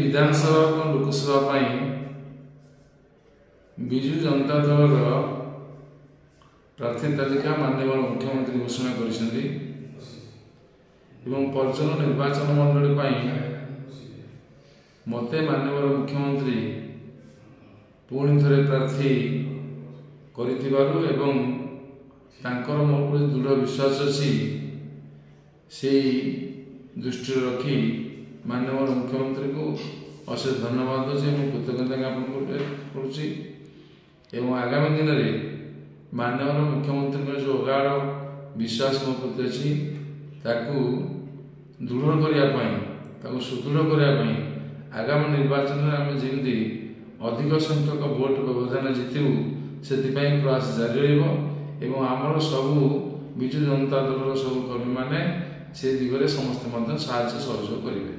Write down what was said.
विधानसभा और लोकसभा विजु जनता दल प्रार्थी तालिका माननीय मुख्यमंत्री घोषणा कर पर्यटन निर्वाचन मंडली मत माननीय मुख्यमंत्री पुणी थे प्रार्थी कर मो दृढ़ विश्वास अच्छी से दृष्टि रखी माननीय मुख्यमंत्री को अशेष धन्यवाद दूसरी कृतज्ञता ज्ञापन करुच्ची एवं आगामी दिन में माननीय मुख्यमंत्री जो अगाध विश्वास मो प्रति अच्छी दृढ़ करने सुदृढ़ करने आगामी निर्वाचन में आम जमी अधिक संख्यक भोट व्यवधान जितु से प्रयास जारी रमर सबू विजु जनता दल सब कर्मी मैंने से दिगरे समस्त सहयोग करेंगे।